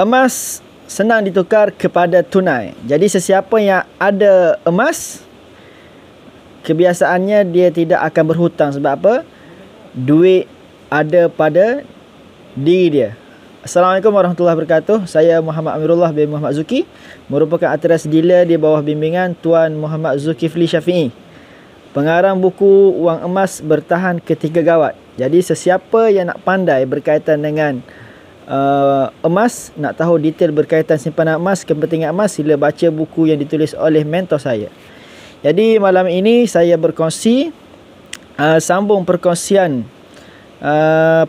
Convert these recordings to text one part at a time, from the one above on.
Emas senang ditukar kepada tunai. Jadi sesiapa yang ada emas, kebiasaannya dia tidak akan berhutang. Sebab apa? Duit ada pada diri dia. Assalamualaikum warahmatullahi wabarakatuh. Saya Muhammad Amirullah bin Muhammad Zuki, merupakan artis dealer di bawah bimbingan Tuan Muhammad Zulkifli Syafi'i, pengarang buku Wang Emas Bertahan Ketika Gawat. Jadi sesiapa yang nak pandai berkaitan dengan emas, nak tahu detail berkaitan simpanan emas, kepentingan emas, sila baca buku yang ditulis oleh mentor saya. Jadi malam ini saya berkongsi, sambung perkongsian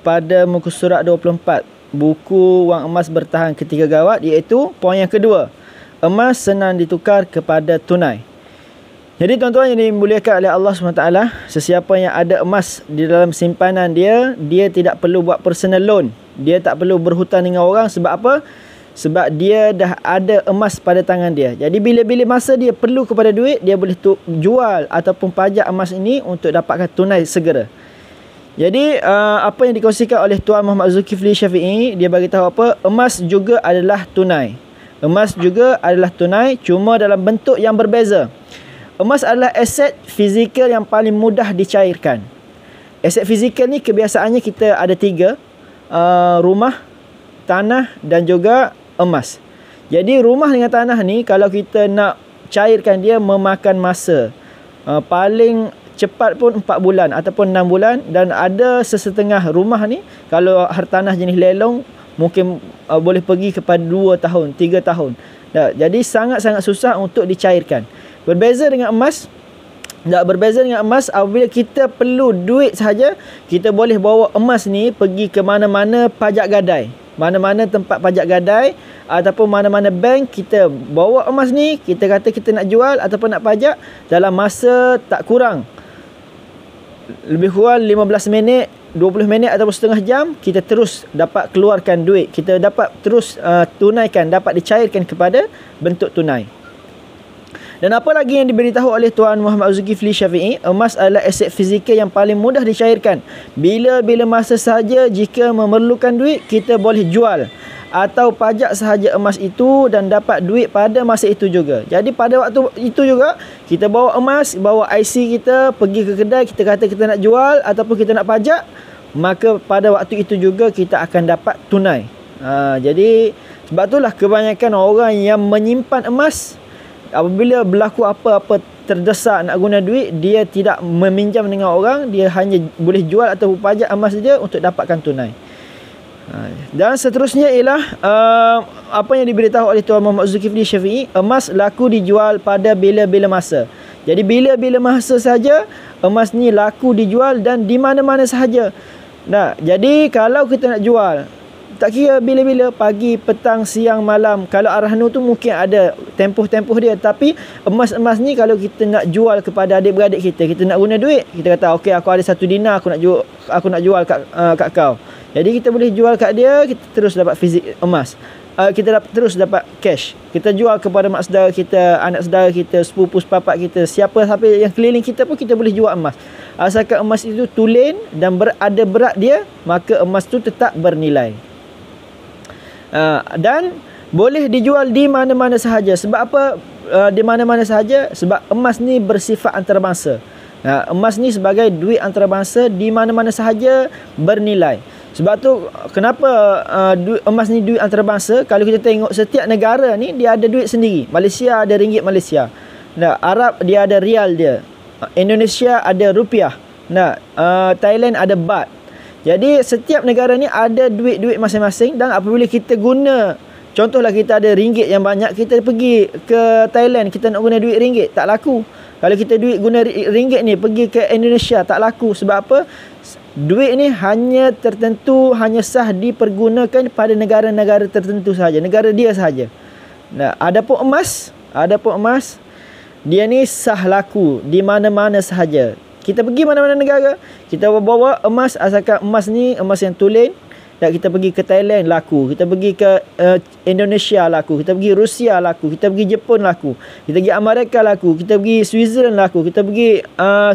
pada muka surat 24 buku Wang Emas Bertahan Ketika Gawat, iaitu poin yang kedua, emas senang ditukar kepada tunai. Jadi tuan-tuan yang dimuliakan oleh Allah SWT, sesiapa yang ada emas di dalam simpanan dia, dia tidak perlu buat personal loan. Dia tak perlu berhutang dengan orang. Sebab apa? Sebab dia dah ada emas pada tangan dia. Jadi bila-bila masa dia perlu kepada duit, dia boleh jual ataupun pajak emas ini untuk dapatkan tunai segera. Jadi apa yang dikongsikan oleh Tuan Muhammad Zulkifli Syafi'i, dia bagi tahu apa? Emas juga adalah tunai. Emas juga adalah tunai, cuma dalam bentuk yang berbeza. Emas adalah aset fizikal yang paling mudah dicairkan. Aset fizikal ni kebiasaannya kita ada tiga, rumah, tanah dan juga emas. Jadi rumah dengan tanah ni kalau kita nak cairkan dia memakan masa. Paling cepat pun 4 bulan ataupun 6 bulan, dan ada sesetengah rumah ni kalau hartanah jenis lelong mungkin boleh pergi kepada 2 tahun, 3 tahun. Jadi sangat-sangat susah untuk dicairkan. Berbeza dengan emas. Berbeza dengan emas, apabila kita perlu duit sahaja, kita boleh bawa emas ni pergi ke mana-mana pajak gadai, mana-mana tempat pajak gadai ataupun mana-mana bank. Kita bawa emas ni, kita kata kita nak jual ataupun nak pajak, dalam masa tak kurang, lebih kurang 15 minit, 20 minit ataupun setengah jam, kita terus dapat keluarkan duit. Kita dapat terus tunaikan, dapat dicairkan kepada bentuk tunai. Dan apa lagi yang diberitahu oleh Tuan Muhammad Zulkifli Syafi'i, emas adalah aset fizikal yang paling mudah dicairkan. Bila-bila masa sahaja jika memerlukan duit, kita boleh jual atau pajak sahaja emas itu dan dapat duit pada masa itu juga. Jadi pada waktu itu juga, kita bawa emas, bawa IC kita, pergi ke kedai, kita kata kita nak jual ataupun kita nak pajak, maka pada waktu itu juga kita akan dapat tunai. Jadi sebab itulah kebanyakan orang yang menyimpan emas, apabila berlaku apa-apa terdesak nak guna duit, dia tidak meminjam dengan orang, dia hanya boleh jual atau pajak emas dia untuk dapatkan tunai. Dan seterusnya ialah apa yang diberitahu oleh Tuan Muhammad Zulkifli Syafi'i, emas laku dijual pada bila-bila masa. Jadi bila-bila masa saja emas ni laku dijual dan di mana-mana sahaja. Jadi kalau kita nak jual, tak kira bila-bila, pagi, petang, siang, malam. Kalau Arahnu tu mungkin ada tempoh-tempoh dia. Tapi emas-emas ni kalau kita nak jual kepada adik-beradik kita, kita nak guna duit, kita kata okey, aku ada 1 dinar, aku nak jual kat kau. Jadi kita boleh jual kat dia, kita terus dapat fizik emas. Kita terus dapat cash. Kita jual kepada mak saudara kita, anak saudara kita, sepupu sepapak kita, siapa-siapa yang keliling kita pun kita boleh jual emas. Asalkan emas itu tulen dan ada berat dia, maka emas tu tetap bernilai. Dan boleh dijual di mana-mana sahaja. Sebab apa di mana-mana sahaja? Sebab emas ni bersifat antarabangsa. Emas ni sebagai duit antarabangsa, di mana-mana sahaja bernilai. Sebab tu kenapa emas ni duit antarabangsa? Kalau kita tengok setiap negara ni dia ada duit sendiri. Malaysia ada ringgit Malaysia. Arab dia ada rial dia. Indonesia ada rupiah. Thailand ada baht. Jadi setiap negara ni ada duit-duit masing-masing, dan apabila kita guna, contohlah kita ada ringgit yang banyak, kita pergi ke Thailand, kita nak guna duit ringgit, tak laku. Kalau kita guna ringgit ni pergi ke Indonesia, tak laku. Sebab apa? Duit ni hanya tertentu, hanya sah dipergunakan pada negara-negara tertentu sahaja, negara dia sahaja. Adapun emas, dia ni sah laku di mana-mana sahaja. Kita pergi mana-mana negara, kita bawa emas, asalkan emas ni emas yang tulen. Dan kita pergi ke Thailand laku, kita pergi ke Indonesia laku, kita pergi Rusia laku, kita pergi Jepun laku, kita pergi Amerika laku, kita pergi Switzerland laku, kita pergi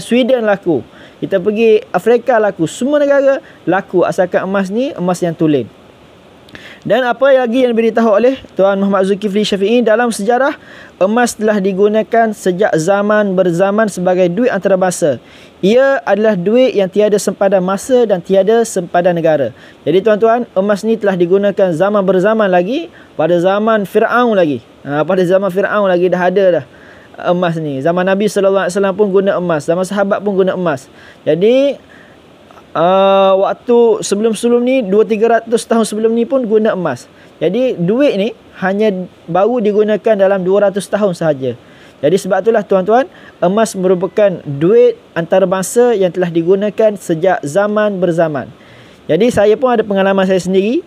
Sweden laku, kita pergi Afrika laku. Semua negara laku asalkan emas ni emas yang tulen. Dan apa lagi yang diberitahu oleh Tuan Muhammad Zulkifli Syafi'i, dalam sejarah emas telah digunakan sejak zaman berzaman sebagai duit antarabangsa. Ia adalah duit yang tiada sempadan masa dan tiada sempadan negara. Jadi tuan-tuan, emas ni telah digunakan zaman berzaman lagi, pada zaman Fir'aun lagi. Pada zaman Fir'aun lagi dah ada dah emas ni. Zaman Nabi SAW pun guna emas, zaman sahabat pun guna emas. Jadi waktu sebelum-sebelum ni 200-300 tahun sebelum ni pun guna emas. Jadi duit ni hanya baru digunakan dalam 200 tahun sahaja. Jadi sebab itulah tuan-tuan, emas merupakan duit antarabangsa yang telah digunakan sejak zaman berzaman. Jadi saya pun ada pengalaman saya sendiri.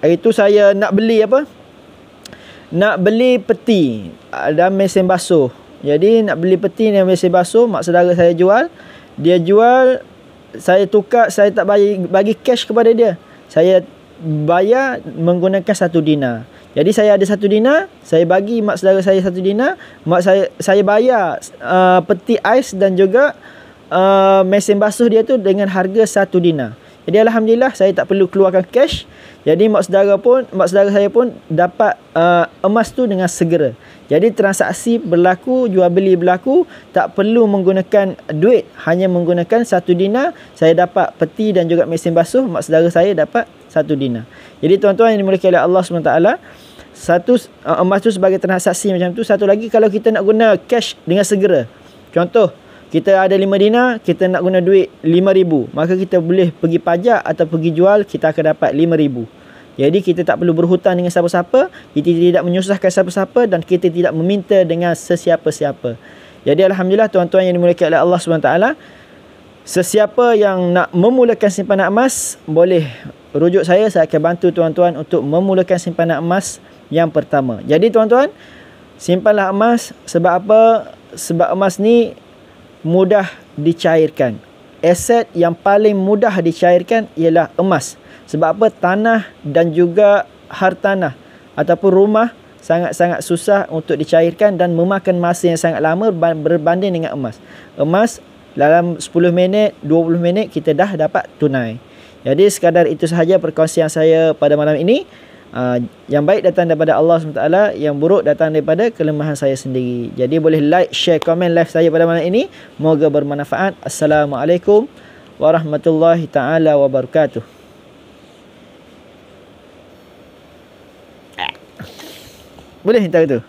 Hari tu saya nak beli apa? Nak beli peti dan mesin basuh. Jadi nak beli peti dan mesin basuh, mak saudara saya jual. Dia jual, saya tukar, saya tak bagi cash kepada dia. Saya bayar menggunakan 1 dinar. Jadi saya ada 1 dinar, saya bagi mak saudara saya 1 dinar, mak saya bayar peti ais dan juga mesin basuh dia tu dengan harga 1 dinar. Jadi alhamdulillah saya tak perlu keluarkan cash. Jadi mak saudara saya pun dapat emas tu dengan segera. Jadi transaksi berlaku, jual beli berlaku, tak perlu menggunakan duit, hanya menggunakan 1 dinar, saya dapat peti dan juga mesin basuh, mak saudara saya dapat 1 dinar. Jadi tuan-tuan yang dimuliakan oleh Allah SWT, satu emas tu sebagai transaksi macam tu. Satu lagi, kalau kita nak guna cash dengan segera, contoh kita ada 5 dinar, kita nak guna duit 5,000, maka kita boleh pergi pajak atau pergi jual, kita akan dapat 5,000. Jadi kita tak perlu berhutang dengan siapa-siapa, kita tidak menyusahkan siapa-siapa, dan kita tidak meminta dengan sesiapa-siapa. Jadi alhamdulillah tuan-tuan yang dimuliakan oleh Allah SWT, sesiapa yang nak memulakan simpanan emas, boleh rujuk saya akan bantu tuan-tuan untuk memulakan simpanan emas yang pertama. Jadi tuan-tuan, simpanlah emas. Sebab apa? Sebab emas ni mudah dicairkan. Aset yang paling mudah dicairkan ialah emas. Sebab apa? Tanah dan juga hartanah ataupun rumah sangat-sangat susah untuk dicairkan dan memakan masa yang sangat lama berbanding dengan emas. Emas dalam 10 minit, 20 minit kita dah dapat tunai. Jadi sekadar itu sahaja perkongsian saya pada malam ini. Yang baik datang daripada Allah SWT, yang buruk datang daripada kelemahan saya sendiri. Jadi boleh like, share, komen live saya pada malam ini. Moga bermanfaat. Assalamualaikum warahmatullahi taala wabarakatuh. Boleh minta itu?